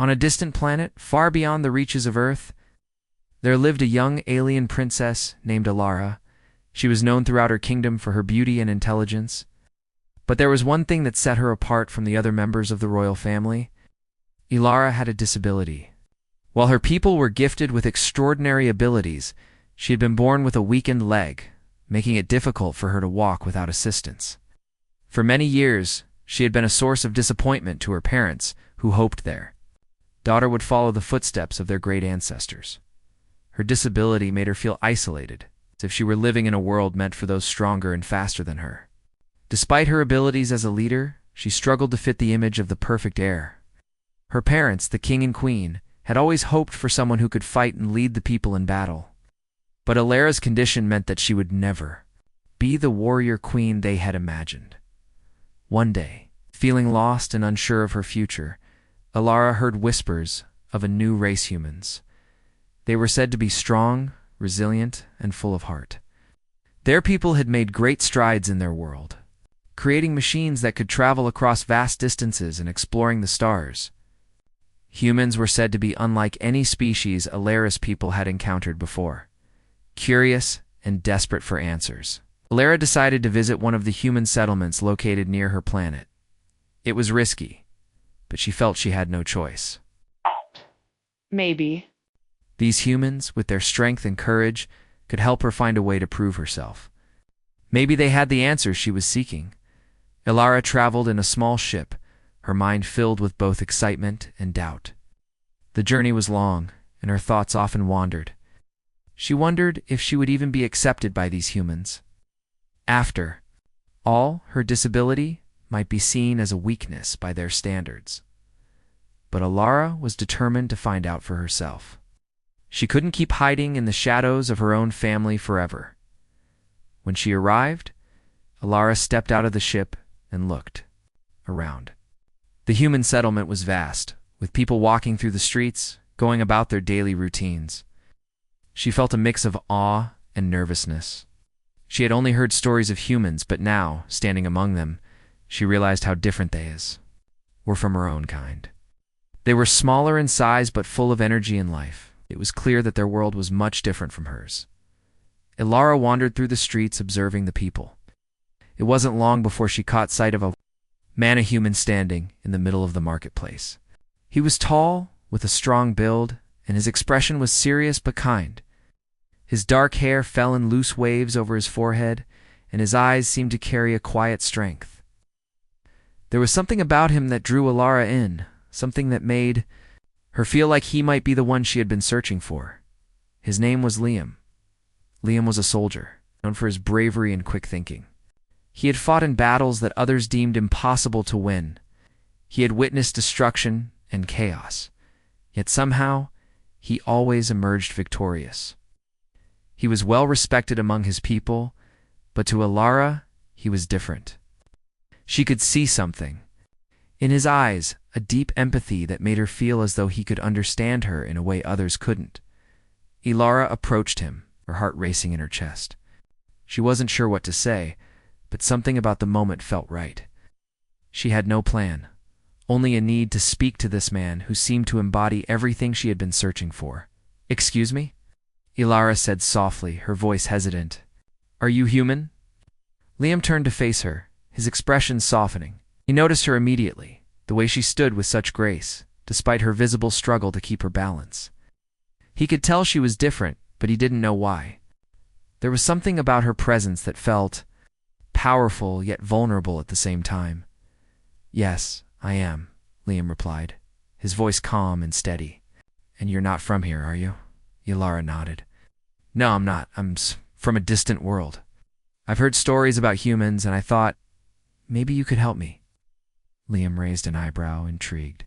On a distant planet, far beyond the reaches of Earth, there lived a young alien princess named Alara. She was known throughout her kingdom for her beauty and intelligence. But there was one thing that set her apart from the other members of the royal family. Alara had a disability. While her people were gifted with extraordinary abilities, she had been born with a weakened leg, making it difficult for her to walk without assistance. For many years, she had been a source of disappointment to her parents, who hoped their daughter would follow the footsteps of their great ancestors. Her disability made her feel isolated, as if she were living in a world meant for those stronger and faster than her. Despite her abilities as a leader, she struggled to fit the image of the perfect heir. Her parents, the king and queen, had always hoped for someone who could fight and lead the people in battle. But Alara's condition meant that she would never be the warrior queen they had imagined. One day, feeling lost and unsure of her future, Alara heard whispers of a new race humans. They were said to be strong, resilient, and full of heart. Their people had made great strides in their world, creating machines that could travel across vast distances and exploring the stars. Humans were said to be unlike any species Alara's people had encountered before, curious and desperate for answers. Alara decided to visit one of the human settlements located near her planet. It was risky, but she felt she had no choice. Maybe. These humans, with their strength and courage, could help her find a way to prove herself. Maybe they had the answers she was seeking. Alara traveled in a small ship, her mind filled with both excitement and doubt. The journey was long, and her thoughts often wandered. She wondered if she would even be accepted by these humans. After all, her disability might be seen as a weakness by their standards. But Alara was determined to find out for herself. She couldn't keep hiding in the shadows of her own family forever. When she arrived, Alara stepped out of the ship and looked around. The human settlement was vast, with people walking through the streets, going about their daily routines. She felt a mix of awe and nervousness. She had only heard stories of humans, but now, standing among them, she realized how different they were from her own kind. They were smaller in size but full of energy and life. It was clear that their world was much different from hers. Alara wandered through the streets observing the people. It wasn't long before she caught sight of a man-a-human standing in the middle of the marketplace. He was tall, with a strong build, and his expression was serious but kind. His dark hair fell in loose waves over his forehead, and his eyes seemed to carry a quiet strength. There was something about him that drew Alara in, something that made her feel like he might be the one she had been searching for. His name was Liam. Liam was a soldier, known for his bravery and quick thinking. He had fought in battles that others deemed impossible to win. He had witnessed destruction and chaos, yet somehow he always emerged victorious. He was well respected among his people, but to Alara, he was different. She could see something. In his eyes, a deep empathy that made her feel as though he could understand her in a way others couldn't. Alara approached him, her heart racing in her chest. She wasn't sure what to say, but something about the moment felt right. She had no plan, only a need to speak to this man who seemed to embody everything she had been searching for. "Excuse me?" Alara said softly, her voice hesitant. "Are you human?" Liam turned to face her, his expression softening. He noticed her immediately, the way she stood with such grace, despite her visible struggle to keep her balance. He could tell she was different, but he didn't know why. There was something about her presence that felt powerful yet vulnerable at the same time. "Yes, I am," Liam replied, his voice calm and steady. "And you're not from here, are you?" Alara nodded. "No, I'm not. I'm from a distant world. I've heard stories about humans, and I thought, maybe you could help me." Liam raised an eyebrow, intrigued.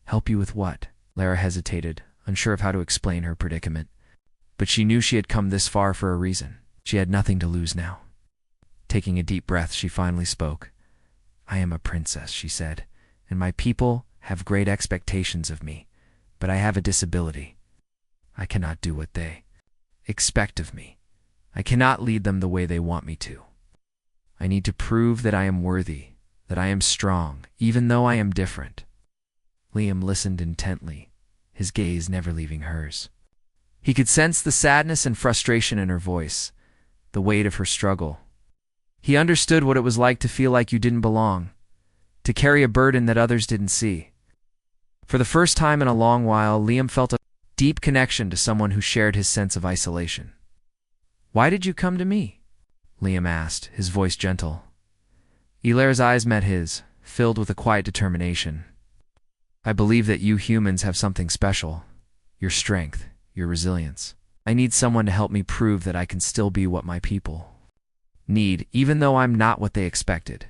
"Help you with what?" Lara hesitated, unsure of how to explain her predicament. But she knew she had come this far for a reason. She had nothing to lose now. Taking a deep breath, she finally spoke. "I am a princess," she said, "and my people have great expectations of me, but I have a disability. I cannot do what they expect of me. I cannot lead them the way they want me to. I need to prove that I am worthy, that I am strong, even though I am different." Liam listened intently, his gaze never leaving hers. He could sense the sadness and frustration in her voice, the weight of her struggle. He understood what it was like to feel like you didn't belong, to carry a burden that others didn't see. For the first time in a long while, Liam felt a deep connection to someone who shared his sense of isolation. "Why did you come to me?" Liam asked, his voice gentle. Ilara's eyes met his, filled with a quiet determination. "I believe that you humans have something special. Your strength, your resilience. I need someone to help me prove that I can still be what my people need, even though I'm not what they expected."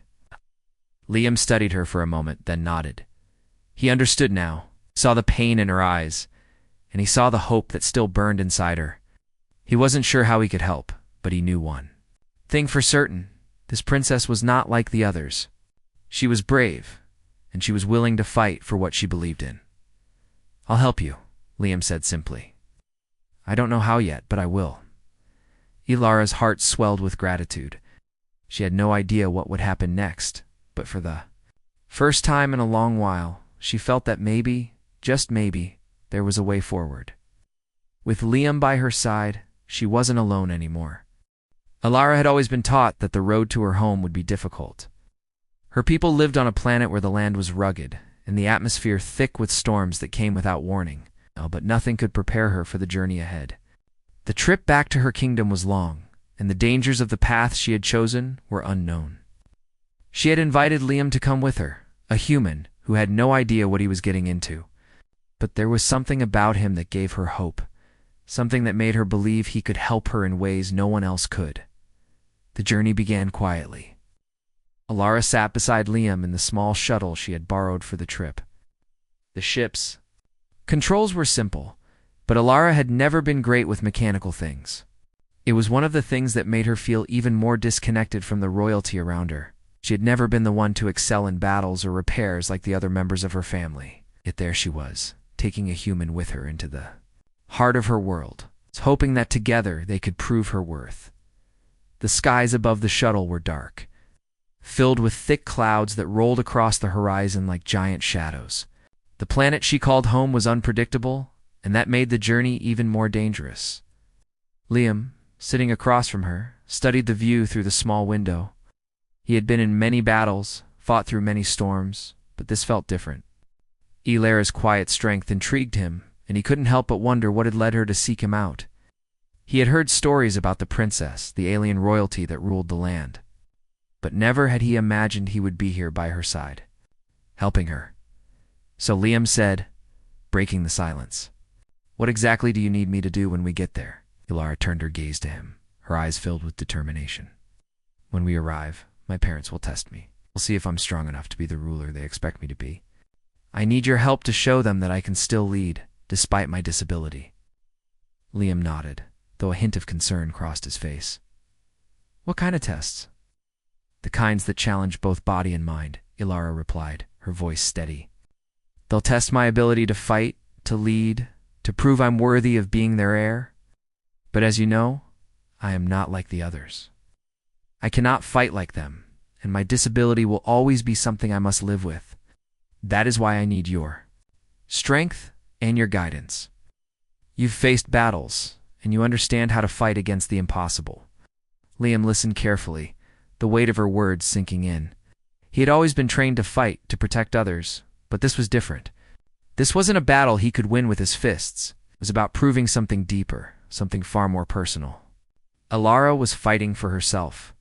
Liam studied her for a moment, then nodded. He understood now, saw the pain in her eyes, and he saw the hope that still burned inside her. He wasn't sure how he could help, but he knew one thing for certain: this princess was not like the others. She was brave, and she was willing to fight for what she believed in. "I'll help you," Liam said simply. "I don't know how yet, but I will." Ilara's heart swelled with gratitude. She had no idea what would happen next, but for the first time in a long while, she felt that maybe, just maybe, there was a way forward. With Liam by her side, she wasn't alone anymore. Ilara had always been taught that the road to her home would be difficult. Her people lived on a planet where the land was rugged, and the atmosphere thick with storms that came without warning. But nothing could prepare her for the journey ahead. The trip back to her kingdom was long, and the dangers of the path she had chosen were unknown. She had invited Liam to come with her, a human who had no idea what he was getting into. But there was something about him that gave her hope, something that made her believe he could help her in ways no one else could. The journey began quietly. Ilara sat beside Liam in the small shuttle she had borrowed for the trip. The ship's controls were simple, but Ilara had never been great with mechanical things. It was one of the things that made her feel even more disconnected from the royalty around her. She had never been the one to excel in battles or repairs like the other members of her family. Yet there she was, taking a human with her into the heart of her world, hoping that together they could prove her worth. The skies above the shuttle were dark, filled with thick clouds that rolled across the horizon like giant shadows. The planet she called home was unpredictable, and that made the journey even more dangerous. Liam, sitting across from her, studied the view through the small window. He had been in many battles, fought through many storms, but this felt different. Ilara's quiet strength intrigued him, and he couldn't help but wonder what had led her to seek him out. He had heard stories about the princess, the alien royalty that ruled the land. But never had he imagined he would be here by her side, helping her. So Liam said, breaking the silence, "What exactly do you need me to do when we get there?" Ilara turned her gaze to him, her eyes filled with determination. "When we arrive, my parents will test me. We'll see if I'm strong enough to be the ruler they expect me to be. I need your help to show them that I can still lead, despite my disability." Liam nodded, though a hint of concern crossed his face. "What kind of tests?" "The kinds that challenge both body and mind," Ilara replied, her voice steady. "They'll test my ability to fight, to lead, to prove I'm worthy of being their heir. But as you know, I am not like the others. I cannot fight like them, and my disability will always be something I must live with. That is why I need your strength and your guidance. You've faced battles, and you understand how to fight against the impossible." Liam listened carefully, the weight of her words sinking in. He had always been trained to fight, to protect others, but this was different. This wasn't a battle he could win with his fists. It was about proving something deeper, something far more personal. Ilara was fighting for herself,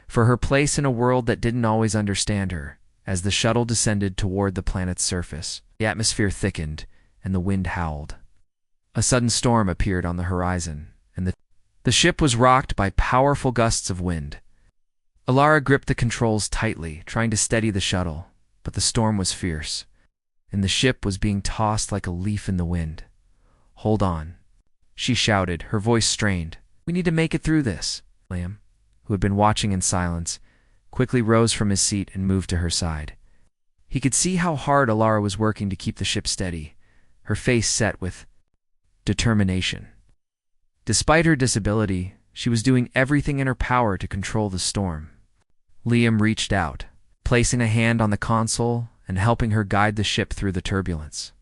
for her place in a world that didn't always understand her. As the shuttle descended toward the planet's surface, the atmosphere thickened, and the wind howled. A sudden storm appeared on the horizon, and the ship was rocked by powerful gusts of wind. Ilara gripped the controls tightly, trying to steady the shuttle, but the storm was fierce, and the ship was being tossed like a leaf in the wind. "Hold on," she shouted, her voice strained. "We need to make it through this." Liam, who had been watching in silence, quickly rose from his seat and moved to her side. He could see how hard Ilara was working to keep the ship steady, her face set with determination. Despite her disability, she was doing everything in her power to control the storm. Liam reached out, placing a hand on the console and helping her guide the ship through the turbulence.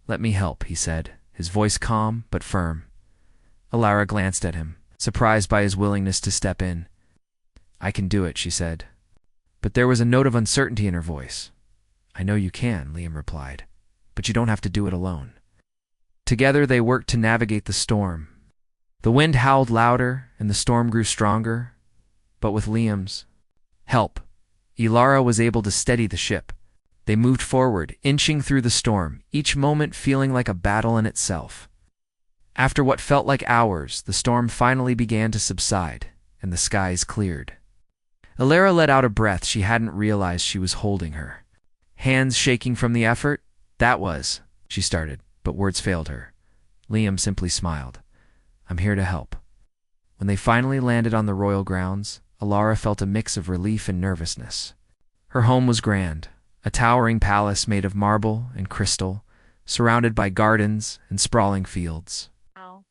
"Let me help," he said, his voice calm but firm. Elara glanced at him, surprised by his willingness to step in. "I can do it," she said. But there was a note of uncertainty in her voice. "I know you can," Liam replied, "but you don't have to do it alone." Together they worked to navigate the storm. The wind howled louder and the storm grew stronger, but with Liam's help, Elara was able to steady the ship. They moved forward, inching through the storm, each moment feeling like a battle in itself. After what felt like hours, the storm finally began to subside, and the skies cleared. Elara let out a breath she hadn't realized she was holding her. Hands shaking from the effort? "That was," she started, but words failed her. Liam simply smiled. "I'm here to help." When they finally landed on the royal grounds, Elara felt a mix of relief and nervousness. Her home was grand, a towering palace made of marble and crystal, surrounded by gardens and sprawling fields. Wow.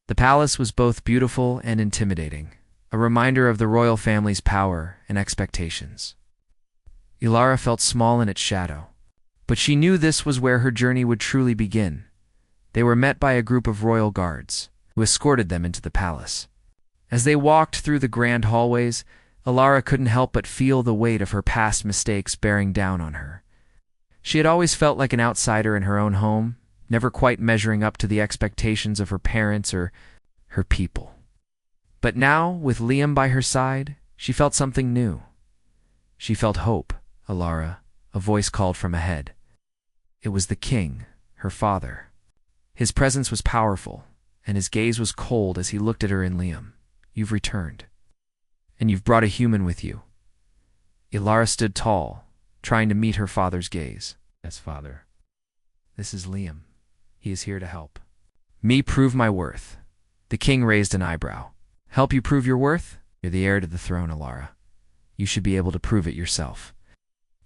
The palace was both beautiful and intimidating, a reminder of the royal family's power and expectations. Elara felt small in its shadow, but she knew this was where her journey would truly begin. They were met by a group of royal guards, who escorted them into the palace. As they walked through the grand hallways, Elara couldn't help but feel the weight of her past mistakes bearing down on her. She had always felt like an outsider in her own home, never quite measuring up to the expectations of her parents or her people. But now, with Liam by her side, she felt something new. She felt hope. "Elara," a voice called from ahead. It was the king, her father. His presence was powerful, and his gaze was cold as he looked at her and Liam. "You've returned. And you've brought a human with you." Elara stood tall, trying to meet her father's gaze. "Yes, father. This is Liam. He is here to help." "Me prove my worth." The king raised an eyebrow. "Help you prove your worth? You're the heir to the throne, Elara. You should be able to prove it yourself."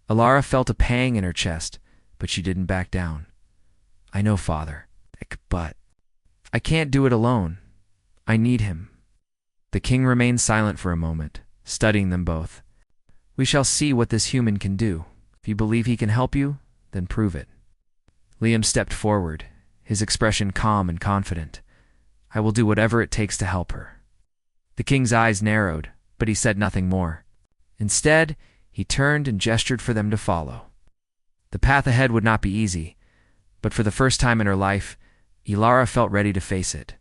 Elara felt a pang in her chest, but she didn't back down. "I know, father, but I can't do it alone. I need him." The king remained silent for a moment, studying them both. "We shall see what this human can do. If you believe he can help you, then prove it." Liam stepped forward, his expression calm and confident. "I will do whatever it takes to help her." The king's eyes narrowed, but he said nothing more. Instead, he turned and gestured for them to follow. The path ahead would not be easy, but for the first time in her life, Elara felt ready to face it.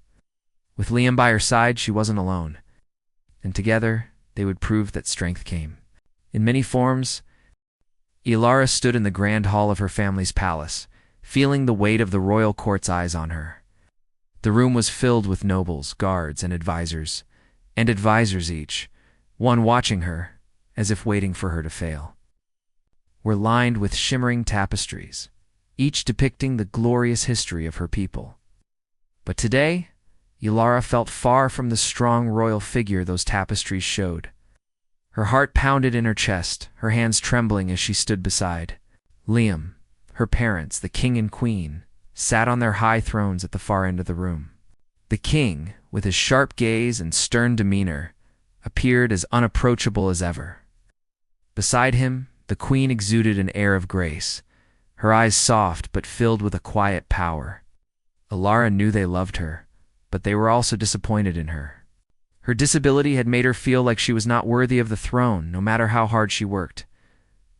With Liam by her side, she wasn't alone, and together they would prove that strength came. In many forms, Elara stood in the grand hall of her family's palace, feeling the weight of the royal court's eyes on her. The room was filled with nobles, guards, and advisors each, one watching her, as if waiting for her to fail. Were lined with shimmering tapestries, each depicting the glorious history of her people. But today, Elara felt far from the strong royal figure those tapestries showed. Her heart pounded in her chest, her hands trembling as she stood beside Liam. Her parents, the king and queen, sat on their high thrones at the far end of the room. The king, with his sharp gaze and stern demeanor, appeared as unapproachable as ever. Beside him, the queen exuded an air of grace, her eyes soft but filled with a quiet power. Elara knew they loved her, but they were also disappointed in her. Her disability had made her feel like she was not worthy of the throne, no matter how hard she worked.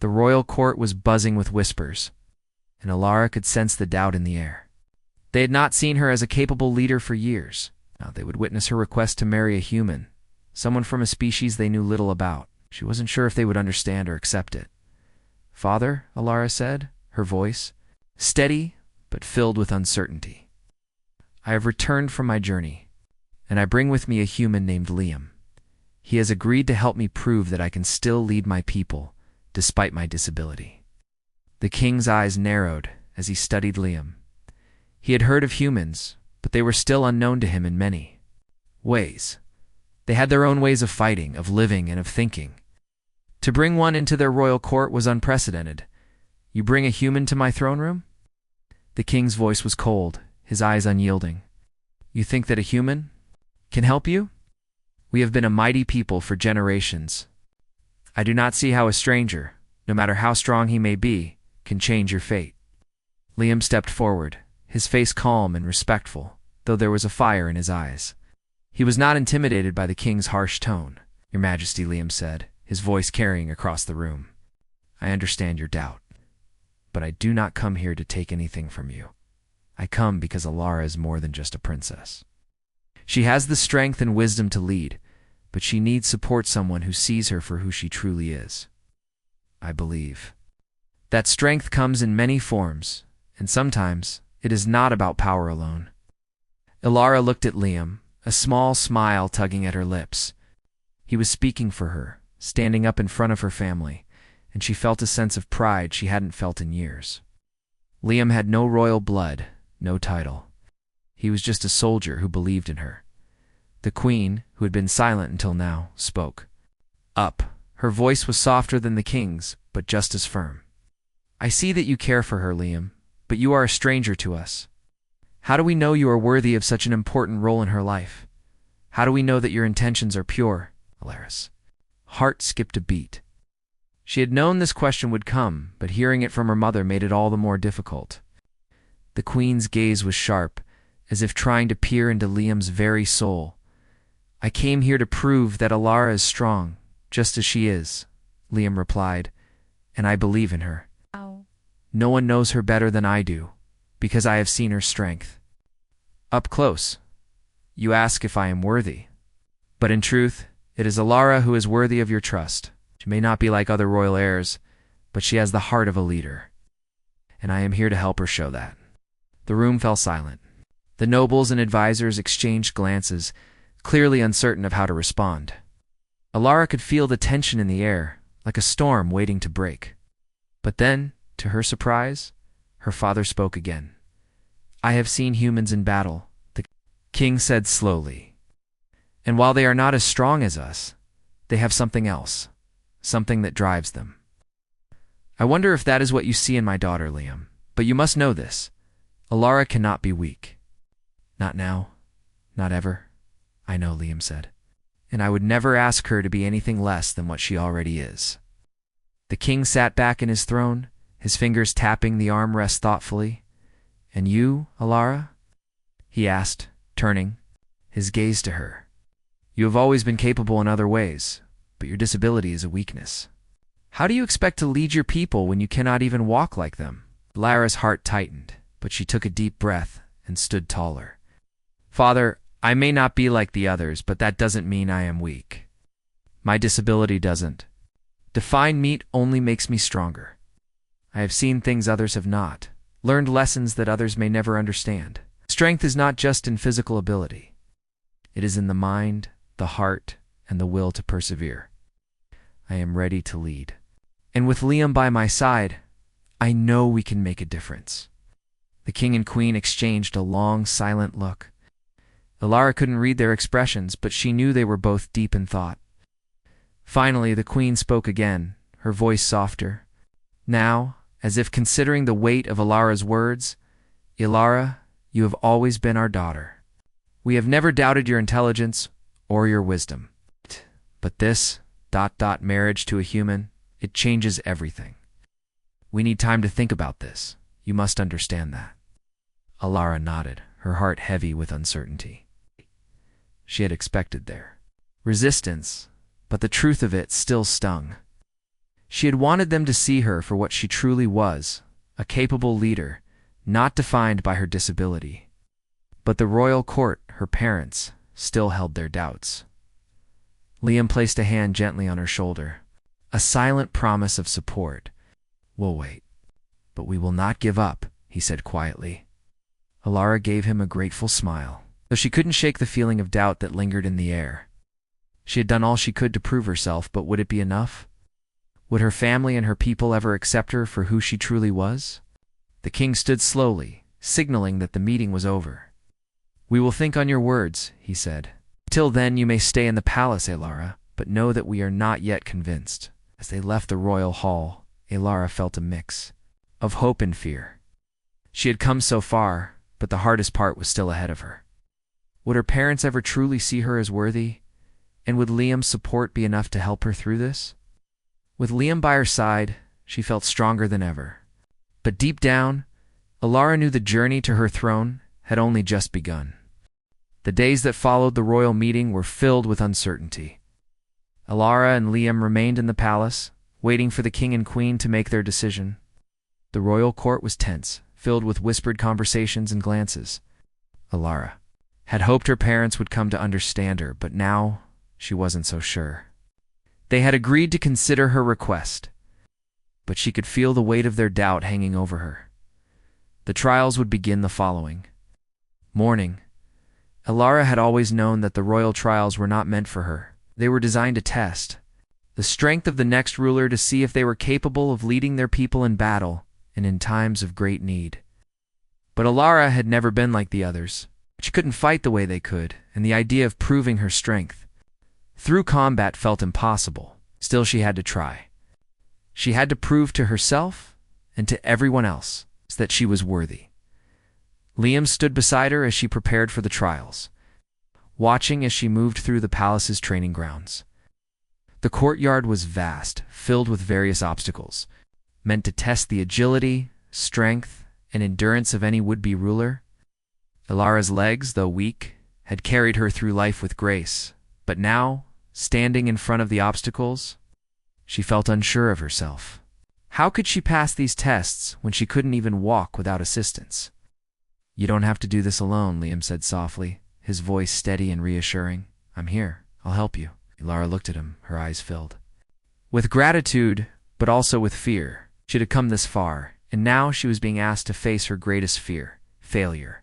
The royal court was buzzing with whispers, and Elara could sense the doubt in the air. They had not seen her as a capable leader for years. Now they would witness her request to marry a human, someone from a species they knew little about. She wasn't sure if they would understand or accept it. "Father," Elara said, her voice steady but filled with uncertainty. "I have returned from my journey, and I bring with me a human named Liam. He has agreed to help me prove that I can still lead my people, despite my disability." The king's eyes narrowed as he studied Liam. He had heard of humans, but they were still unknown to him in many ways. They had their own ways of fighting, of living, and of thinking. To bring one into their royal court was unprecedented. "You bring a human to my throne room?" The king's voice was cold, his eyes unyielding. "You think that a human can help you? We have been a mighty people for generations. I do not see how a stranger, no matter how strong he may be, can change your fate. Liam stepped forward, his face calm and respectful, though there was a fire in his eyes. He was not intimidated by the king's harsh tone. "Your Majesty," Liam said, his voice carrying across the room. "I understand your doubt, but I do not come here to take anything from you. I come because Alara is more than just a princess. She has the strength and wisdom to lead, but she needs support, someone who sees her for who she truly is. I believe that strength comes in many forms, and sometimes it is not about power alone." Alara looked at Liam, a small smile tugging at her lips. He was speaking for her, standing up in front of her family, and she felt a sense of pride she hadn't felt in years. Liam had no royal blood, no title. He was just a soldier who believed in her. The queen, who had been silent until now, spoke. Up. Her voice was softer than the king's, but just as firm. "I see that you care for her, Liam, but you are a stranger to us. How do we know you are worthy of such an important role in her life? How do we know that your intentions are pure?" Alara's heart skipped a beat. She had known this question would come, but hearing it from her mother made it all the more difficult. The queen's gaze was sharp, as if trying to peer into Liam's very soul. "I came here to prove that Alara is strong, just as she is," Liam replied, "and I believe in her. Oh. No one knows her better than I do, because I have seen her strength. Up close. You ask if I am worthy. But in truth, it is Alara who is worthy of your trust. She may not be like other royal heirs, but she has the heart of a leader. And I am here to help her show that." The room fell silent. The nobles and advisors exchanged glances, clearly uncertain of how to respond. Alara could feel the tension in the air, like a storm waiting to break. But then, to her surprise, her father spoke again. "I have seen humans in battle," the king said slowly. "And while they are not as strong as us, they have something else, something that drives them. I wonder if that is what you see in my daughter, Liam. But you must know this. Alara cannot be weak. Not now, not ever." "I know," Liam said. "And I would never ask her to be anything less than what she already is." The king sat back in his throne, his fingers tapping the armrest thoughtfully. "And you, Alara?" he asked, turning, his gaze to her. "You have always been capable in other ways, but your disability is a weakness. How do you expect to lead your people when you cannot even walk like them?" Alara's heart tightened, but she took a deep breath and stood taller. "Father, I may not be like the others, but that doesn't mean I am weak. My disability doesn't. Defined meat only makes me stronger. I have seen things others have not, learned lessons that others may never understand. Strength is not just in physical ability. It is in the mind, the heart, and the will to persevere. I am ready to lead. And with Liam by my side, I know we can make a difference." The king and queen exchanged a long, silent look. Alara couldn't read their expressions, but she knew they were both deep in thought. Finally, the queen spoke again, her voice softer. Now, as if considering the weight of Alara's words, "Alara, you have always been our daughter. We have never doubted your intelligence or your wisdom. But this, marriage to a human, it changes everything. We need time to think about this. You must understand that." Alara nodded, her heart heavy with uncertainty. She had expected there resistance, but the truth of it still stung. She had wanted them to see her for what she truly was, a capable leader, not defined by her disability. But the royal court, her parents, still held their doubts. Liam placed a hand gently on her shoulder, a silent promise of support. "We'll wait, but we will not give up," he said quietly. Alara gave him a grateful smile, though she couldn't shake the feeling of doubt that lingered in the air. She had done all she could to prove herself, but would it be enough? Would her family and her people ever accept her for who she truly was? The king stood slowly, signaling that the meeting was over. "We will think on your words," he said. "Till then you may stay in the palace, Alara, but know that we are not yet convinced." As they left the royal hall, Alara felt a mix of hope and fear. She had come so far, but the hardest part was still ahead of her. Would her parents ever truly see her as worthy? And would Liam's support be enough to help her through this? With Liam by her side, she felt stronger than ever. But deep down, Alara knew the journey to her throne had only just begun. The days that followed the royal meeting were filled with uncertainty. Alara and Liam remained in the palace, waiting for the king and queen to make their decision. The royal court was tense, filled with whispered conversations and glances. Alara had hoped her parents would come to understand her, but now she wasn't so sure. They had agreed to consider her request, but she could feel the weight of their doubt hanging over her. The trials would begin the following morning. Alara had always known that the royal trials were not meant for her. They were designed to test the strength of the next ruler, to see if they were capable of leading their people in battle and in times of great need. But Alara had never been like the others. She couldn't fight the way they could, and the idea of proving her strength through combat felt impossible. Still, she had to try. She had to prove to herself and to everyone else that she was worthy. Liam stood beside her as she prepared for the trials, watching as she moved through the palace's training grounds. The courtyard was vast, filled with various obstacles, meant to test the agility, strength, and endurance of any would-be ruler. Alara's legs, though weak, had carried her through life with grace, but now, standing in front of the obstacles, she felt unsure of herself. How could she pass these tests when she couldn't even walk without assistance? "You don't have to do this alone," Liam said softly, his voice steady and reassuring. "I'm here. I'll help you." Alara looked at him, her eyes filled with gratitude, but also with fear. She had come this far, and now she was being asked to face her greatest fear, failure.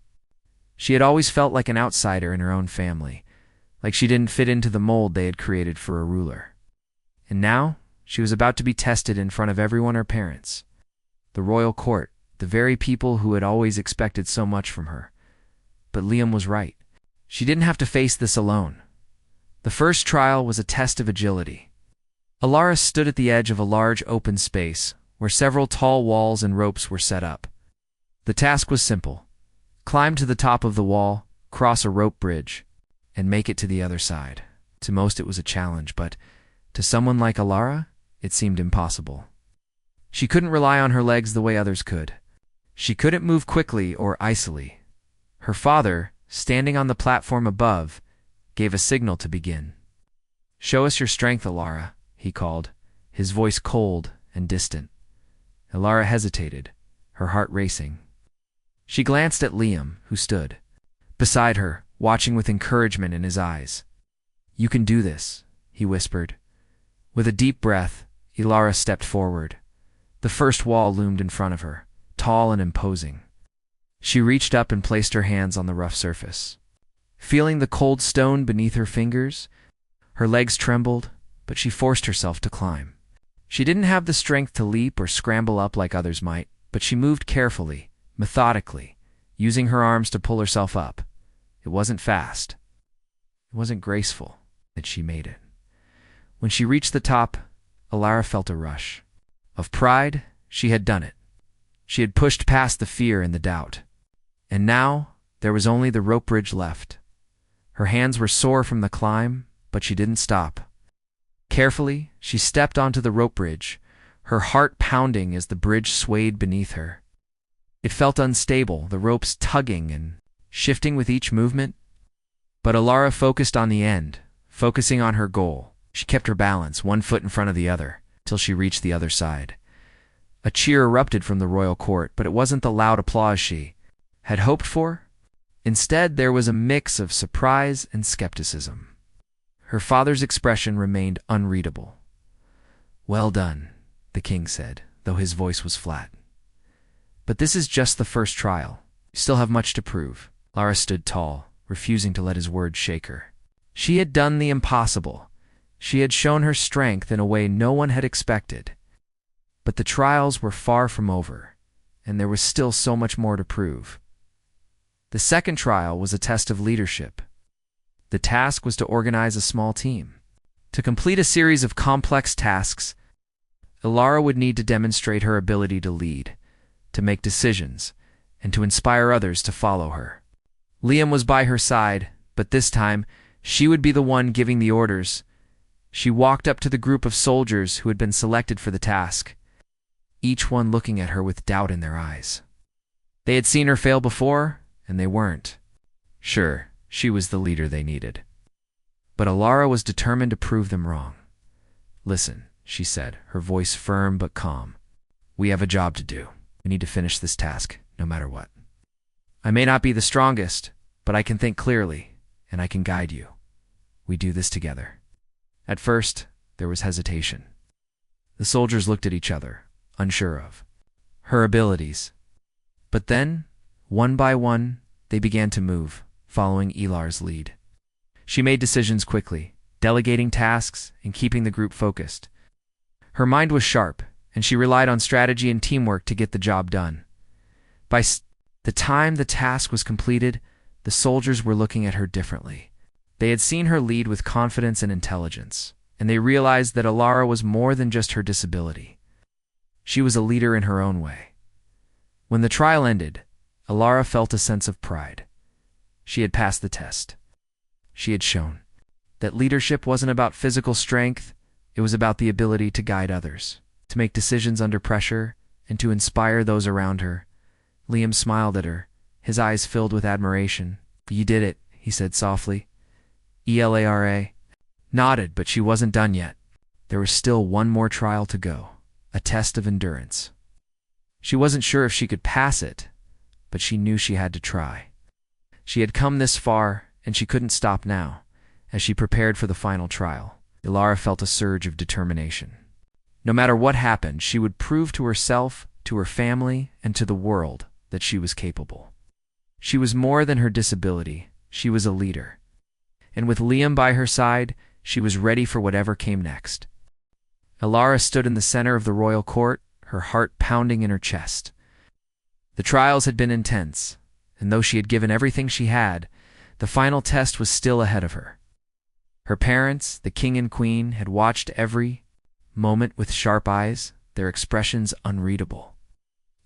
She had always felt like an outsider in her own family, like she didn't fit into the mold they had created for a ruler. And now, she was about to be tested in front of everyone, her parents, the royal court, the very people who had always expected so much from her. But Liam was right. She didn't have to face this alone. The first trial was a test of agility. Alara stood at the edge of a large open space where several tall walls and ropes were set up. The task was simple: climb to the top of the wall, cross a rope bridge, and make it to the other side. To most it was a challenge, but to someone like Alara, it seemed impossible. She couldn't rely on her legs the way others could. She couldn't move quickly or icily. Her father, standing on the platform above, gave a signal to begin. "Show us your strength, Alara," he called, his voice cold and distant. Alara hesitated, her heart racing. She glanced at Liam, who stood beside her, watching with encouragement in his eyes. "You can do this," he whispered. With a deep breath, Alara stepped forward. The first wall loomed in front of her, tall and imposing. She reached up and placed her hands on the rough surface. Feeling the cold stone beneath her fingers, her legs trembled, but she forced herself to climb. She didn't have the strength to leap or scramble up like others might, but she moved carefully, methodically, using her arms to pull herself up. It wasn't fast. It wasn't graceful, but she made it. When she reached the top, Alara felt a rush of pride. She had done it. She had pushed past the fear and the doubt. And now, there was only the rope bridge left. Her hands were sore from the climb, but she didn't stop. Carefully, she stepped onto the rope bridge, her heart pounding as the bridge swayed beneath her. It felt unstable, the ropes tugging and shifting with each movement. But Alara focused on the end, focusing on her goal. She kept her balance, one foot in front of the other, till she reached the other side. A cheer erupted from the royal court, but it wasn't the loud applause she had hoped for. Instead, there was a mix of surprise and skepticism. Her father's expression remained unreadable. "Well done," the king said, though his voice was flat. "But this is just the first trial. You still have much to prove." Alara stood tall, refusing to let his words shake her. She had done the impossible. She had shown her strength in a way no one had expected. But the trials were far from over, and there was still so much more to prove. The second trial was a test of leadership. The task was to organize a small team. To complete a series of complex tasks, Alara would need to demonstrate her ability to lead, to make decisions, and to inspire others to follow her. Liam was by her side, but this time, she would be the one giving the orders. She walked up to the group of soldiers who had been selected for the task. each one looking at her with doubt in their eyes. They had seen her fail before, and they weren't sure she was the leader they needed. But Alara was determined to prove them wrong. "Listen," she said, her voice firm but calm. "We have a job to do. We need to finish this task, no matter what. I may not be the strongest, but I can think clearly, and I can guide you. We do this together." At first, there was hesitation. The soldiers looked at each other, unsure of her abilities. But then, one by one, they began to move, following Elar's lead. She made decisions quickly, delegating tasks and keeping the group focused. Her mind was sharp, and she relied on strategy and teamwork to get the job done. By the time the task was completed, the soldiers were looking at her differently. They had seen her lead with confidence and intelligence, and they realized that Alara was more than just her disability. She was a leader in her own way. When the trial ended, Alara felt a sense of pride. She had passed the test. She had shown that leadership wasn't about physical strength, it was about the ability to guide others, to make decisions under pressure, and to inspire those around her. Liam smiled at her, his eyes filled with admiration. "You did it," he said softly. Elara nodded, but she wasn't done yet. There was still one more trial to go, a test of endurance. She wasn't sure if she could pass it, but she knew she had to try. She had come this far, and she couldn't stop now. As she prepared for the final trial, Elara felt a surge of determination. No matter what happened, she would prove to herself, to her family, and to the world that she was capable. She was more than her disability, she was a leader. And with Liam by her side, she was ready for whatever came next. Elara stood in the center of the royal court, her heart pounding in her chest. The trials had been intense, and though she had given everything she had, the final test was still ahead of her. Her parents, the king and queen, had watched every moment with sharp eyes, their expressions unreadable.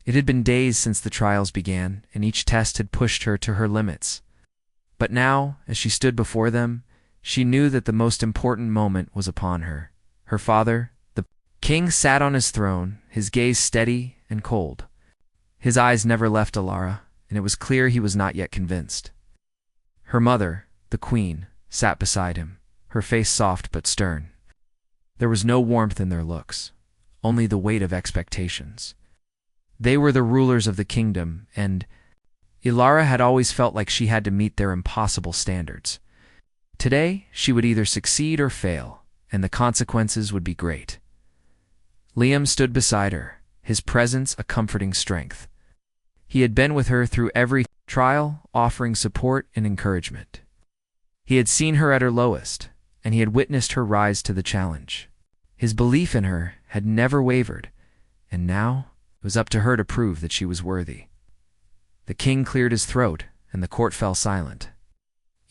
It had been days since the trials began, and each test had pushed her to her limits. But now, as she stood before them, she knew that the most important moment was upon her. Her father, the king, sat on his throne, his gaze steady and cold. His eyes never left Alara, and it was clear he was not yet convinced. Her mother, the queen, sat beside him, her face soft but stern. There was no warmth in their looks, only the weight of expectations. They were the rulers of the kingdom, and Elara had always felt like she had to meet their impossible standards. Today, she would either succeed or fail, and the consequences would be great. Liam stood beside her, his presence a comforting strength. He had been with her through every trial, offering support and encouragement. He had seen her at her lowest, and he had witnessed her rise to the challenge. His belief in her had never wavered, and now it was up to her to prove that she was worthy. The king cleared his throat, and the court fell silent.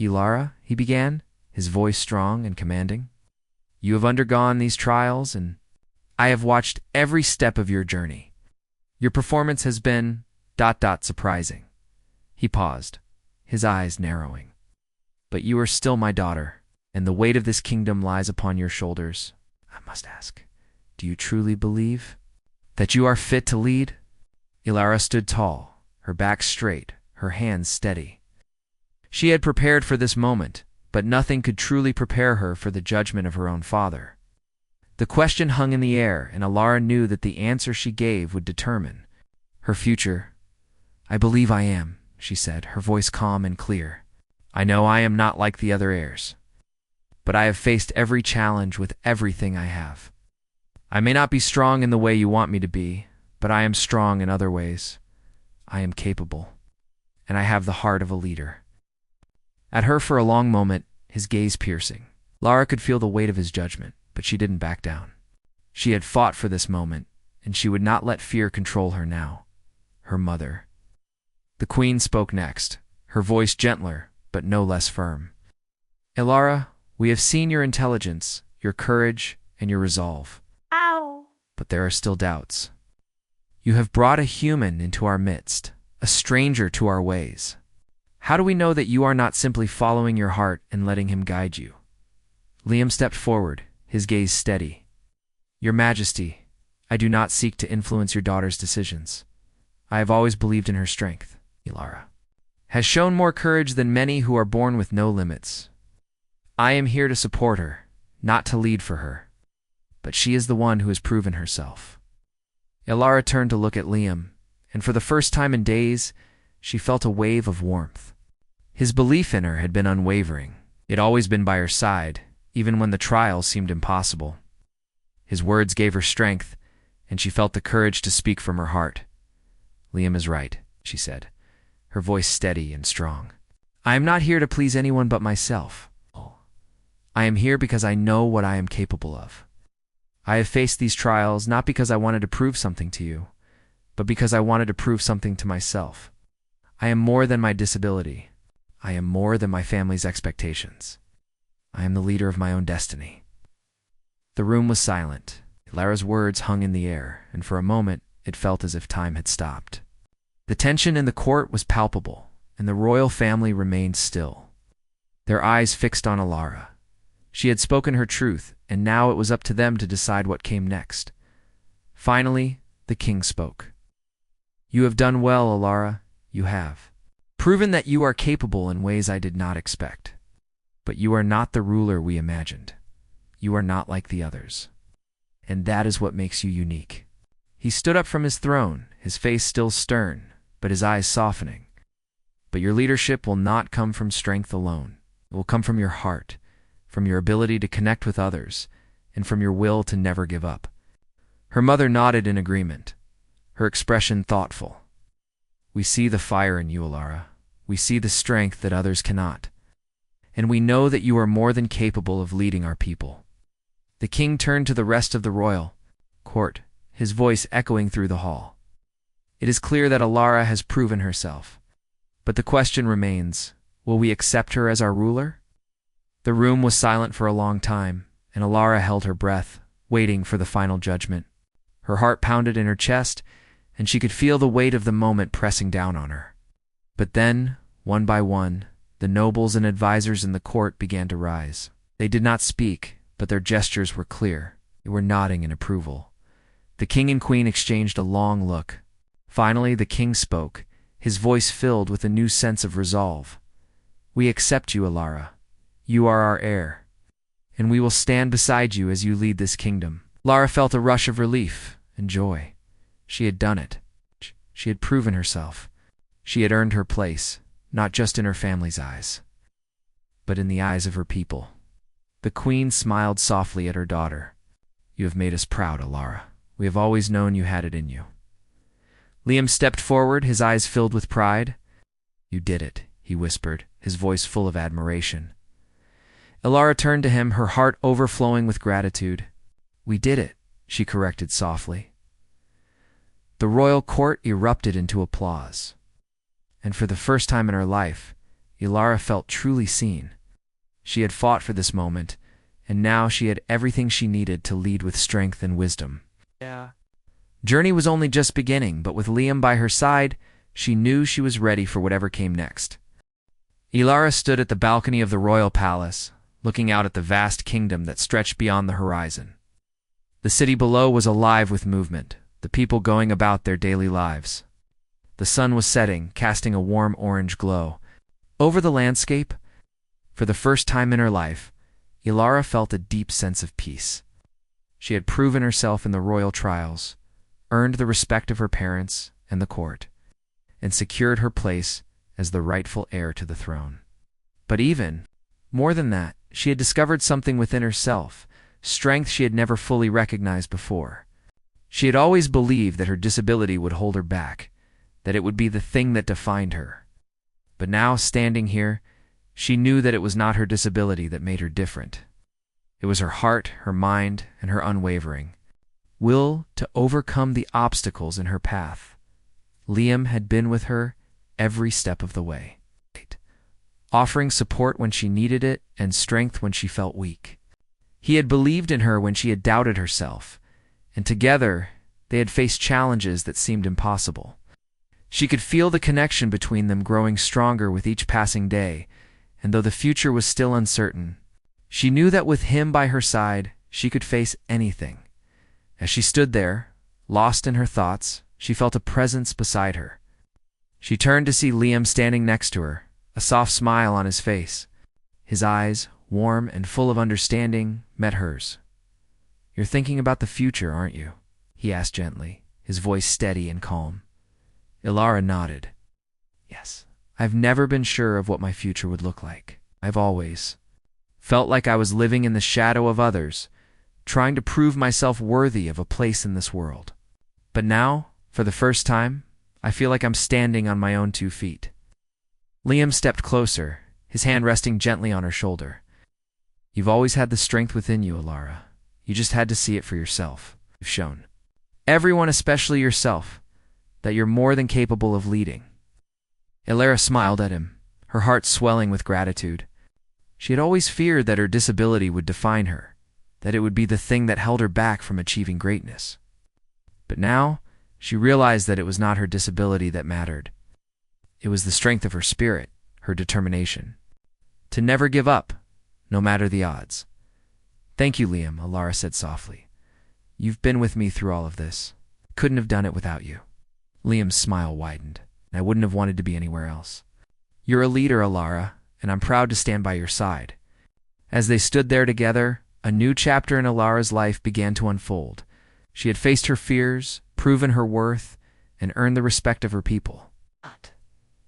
"Elara," he began, his voice strong and commanding, "you have undergone these trials, and I have watched every step of your journey. Your performance has been ... surprising." He paused, his eyes narrowing. "But you are still my daughter, and the weight of this kingdom lies upon your shoulders. I must ask, do you truly believe that you are fit to lead?" Elara stood tall, her back straight, her hands steady. She had prepared for this moment, but nothing could truly prepare her for the judgment of her own father. The question hung in the air, and Alara knew that the answer she gave would determine her future. "I believe I am," she said, her voice calm and clear. "I know I am not like the other heirs, but I have faced every challenge with everything I have. I may not be strong in the way you want me to be, but I am strong in other ways. I am capable, and I have the heart of a leader." At her for a long moment, his gaze piercing. Lara could feel the weight of his judgment, but she didn't back down. She had fought for this moment, and she would not let fear control her now. Her mother. The queen spoke next, her voice gentler, but no less firm. "Elara, we have seen your intelligence, your courage, and your resolve. Ow! But there are still doubts. You have brought a human into our midst, a stranger to our ways. How do we know that you are not simply following your heart and letting him guide you?" Liam stepped forward, his gaze steady. "Your Majesty, I do not seek to influence your daughter's decisions. I have always believed in her strength. Elara has shown more courage than many who are born with no limits. I am here to support her, not to lead for her. But she is the one who has proven herself. Elara turned to look at Liam, and for the first time in days, she felt a wave of warmth. His belief in her had been unwavering. He had always been by her side, even when the trials seemed impossible. His words gave her strength, and she felt the courage to speak from her heart. Liam is right, she said, her voice steady and strong. I am not here to please anyone but myself. I am here because I know what I am capable of. I have faced these trials not because I wanted to prove something to you, but because I wanted to prove something to myself. I am more than my disability. I am more than my family's expectations. I am the leader of my own destiny. The room was silent. Elara's words hung in the air, and for a moment it felt as if time had stopped. The tension in the court was palpable, and the royal family remained still, their eyes fixed on Elara. She had spoken her truth, and now it was up to them to decide what came next. Finally, the king spoke. You have done well, Elara. You have proven that you are capable in ways I did not expect. But you are not the ruler we imagined. You are not like the others. And that is what makes you unique. He stood up from his throne, his face still stern, but his eyes softening. But your leadership will not come from strength alone. It will come from your heart, from your ability to connect with others, and from your will to never give up. Her mother nodded in agreement, her expression thoughtful. We see the fire in you, Elara. We see the strength that others cannot. And we know that you are more than capable of leading our people. The king turned to the rest of the royal court, his voice echoing through the hall. It is clear that Elara has proven herself. But the question remains, will we accept her as our ruler? The room was silent for a long time, and Elara held her breath, waiting for the final judgment. Her heart pounded in her chest, and she could feel the weight of the moment pressing down on her. But then, one by one, the nobles and advisors in the court began to rise. They did not speak, but their gestures were clear. They were nodding in approval. The king and queen exchanged a long look. Finally, the king spoke, his voice filled with a new sense of resolve. We accept you, Elara. You are our heir, and we will stand beside you as you lead this kingdom. Elara felt a rush of relief and joy. She had done it. She had proven herself. She had earned her place, not just in her family's eyes, but in the eyes of her people. The queen smiled softly at her daughter. You have made us proud, Elara. We have always known you had it in you. Liam stepped forward, his eyes filled with pride. You did it, he whispered, his voice full of admiration. Elara turned to him, her heart overflowing with gratitude. We did it, she corrected softly. The royal court erupted into applause. And for the first time in her life, Elara felt truly seen. She had fought for this moment, and now she had everything she needed to lead with strength and wisdom. Journey was only just beginning, but with Liam by her side, she knew she was ready for whatever came next. Elara stood at the balcony of the royal palace, looking out at the vast kingdom that stretched beyond the horizon. The city below was alive with movement, the people going about their daily lives. The sun was setting, casting a warm orange glow. Over the landscape, for the first time in her life, Elara felt a deep sense of peace. She had proven herself in the royal trials, earned the respect of her parents and the court, and secured her place as the rightful heir to the throne. But even more than that, she had discovered something within herself, strength she had never fully recognized before. She had always believed that her disability would hold her back, that it would be the thing that defined her. But now, standing here, she knew that it was not her disability that made her different. It was her heart, her mind, and her unwavering will to overcome the obstacles in her path. Liam had been with her every step of the way, offering support when she needed it and strength when she felt weak. He had believed in her when she had doubted herself, and together they had faced challenges that seemed impossible. She could feel the connection between them growing stronger with each passing day, and though the future was still uncertain, she knew that with him by her side, she could face anything. As she stood there, Lost in her thoughts, she felt a presence beside her. She turned to see Liam standing next to her, a soft smile on his face. His eyes, warm and full of understanding, met hers. "You're thinking about the future, aren't you?" he asked gently, his voice steady and calm. Ilara nodded. "Yes, I've never been sure of what my future would look like. I've always felt like I was living in the shadow of others, trying to prove myself worthy of a place in this world. But now, for the first time, I feel like I'm standing on my own 2 feet." Liam stepped closer, his hand resting gently on her shoulder. "You've always had the strength within you, Ilara. You just had to see it for yourself. You've shown everyone, especially yourself, that you're more than capable of leading." Ilara smiled at him, her heart swelling with gratitude. She had always feared that her disability would define her, that it would be the thing that held her back from achieving greatness. But now, she realized that it was not her disability that mattered. It was the strength of her spirit, her determination. To never give up, no matter the odds. "Thank you, Liam," Ilara said softly. "You've been with me through all of this. Couldn't have done it without you." Liam's smile widened. "I wouldn't have wanted to be anywhere else. You're a leader, Ilara, and I'm proud to stand by your side." As they stood there together, a new chapter in Ilara's life began to unfold. She had faced her fears, proven her worth, and earned the respect of her people.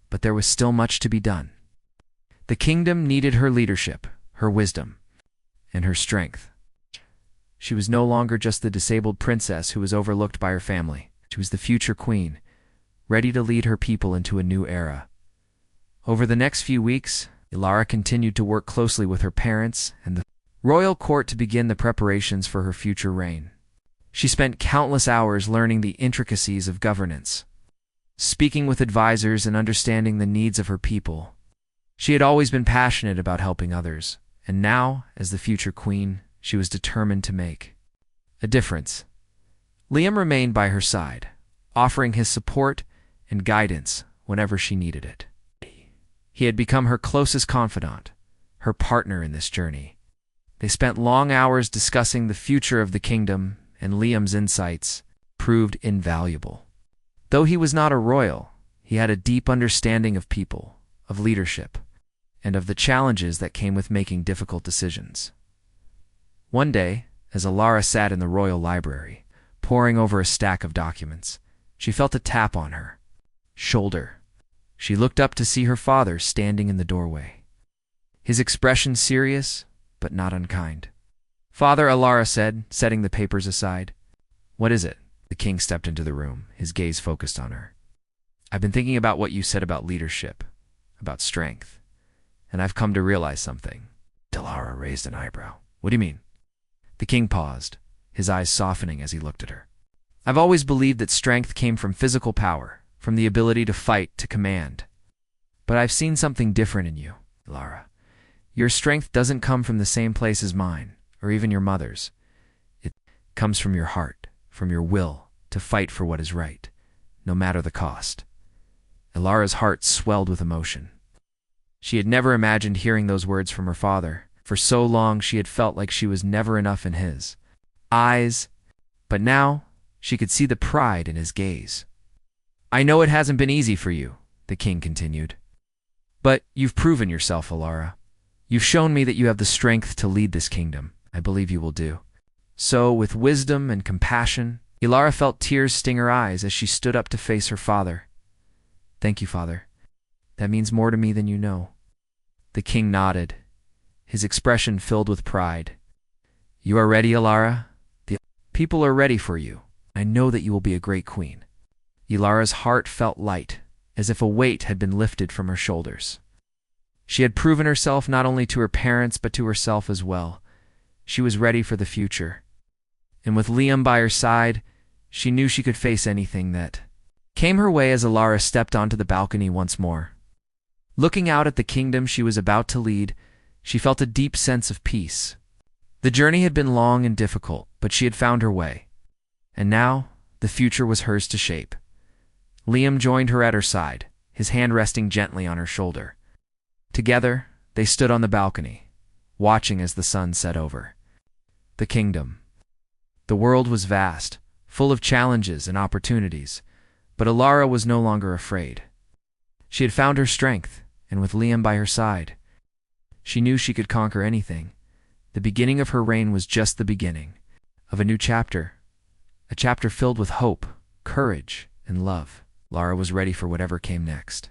But there was still much to be done. The kingdom needed her leadership, her wisdom, and her strength. She was no longer just the disabled princess who was overlooked by her family. She was the future queen, ready to lead her people into a new era. Over the next few weeks, Ilara continued to work closely with her parents and the royal court to begin the preparations for her future reign. She spent countless hours learning the intricacies of governance, speaking with advisors and understanding the needs of her people. She had always been passionate about helping others, and now, as the future queen, she was determined to make a difference. Liam remained by her side, offering his support and guidance whenever she needed it. He had become her closest confidant, her partner in this journey. They spent long hours discussing the future of the kingdom, and Liam's insights proved invaluable. Though he was not a royal, he had a deep understanding of people, of leadership, and of the challenges that came with making difficult decisions. One day, as Ilara sat in the royal library, poring over a stack of documents, she felt a tap on her shoulder. She looked up to see her father standing in the doorway, his expression serious but not unkind. "Father," Ilara said, setting the papers aside. "What is it?" The king stepped into the room, his gaze focused on her. "I've been thinking about what you said about leadership, about strength, and I've come to realize something." Ilara raised an eyebrow. "What do you mean?" The king paused, his eyes softening as he looked at her. "I've always believed that strength came from physical power, from the ability to fight, to command. But I've seen something different in you, Ilara. Your strength doesn't come from the same place as mine, or even your mother's. It comes from your heart, from your will to fight for what is right, no matter the cost." Ilara's heart swelled with emotion. She had never imagined hearing those words from her father. For so long she had felt like she was never enough in his eyes, but now she could see the pride in his gaze. "I know it hasn't been easy for you," the king continued. "But you've proven yourself, Ilara. You've shown me that you have the strength to lead this kingdom. I believe you will do." So, with wisdom and compassion, Ilara felt tears sting her eyes as she stood up to face her father. "Thank you, father. That means more to me than you know." The king nodded, his expression filled with pride. "You are ready, Ilara? The people are ready for you. I know that you will be a great queen." Ilara's heart felt light, as if a weight had been lifted from her shoulders. She had proven herself not only to her parents but to herself as well. She was ready for the future. And with Liam by her side, she knew she could face anything that came her way. As Ilara stepped onto the balcony once more, looking out at the kingdom she was about to lead, she felt a deep sense of peace. The journey had been long and difficult, but she had found her way. And now, the future was hers to shape. Liam joined her at her side, his hand resting gently on her shoulder. Together, they stood on the balcony, watching as the sun set over the kingdom. The world was vast, full of challenges and opportunities, but Alara was no longer afraid. She had found her strength, and with Liam by her side, she knew she could conquer anything. The beginning of her reign was just the beginning of a new chapter, a chapter filled with hope, courage, and love. Lara was ready for whatever came next.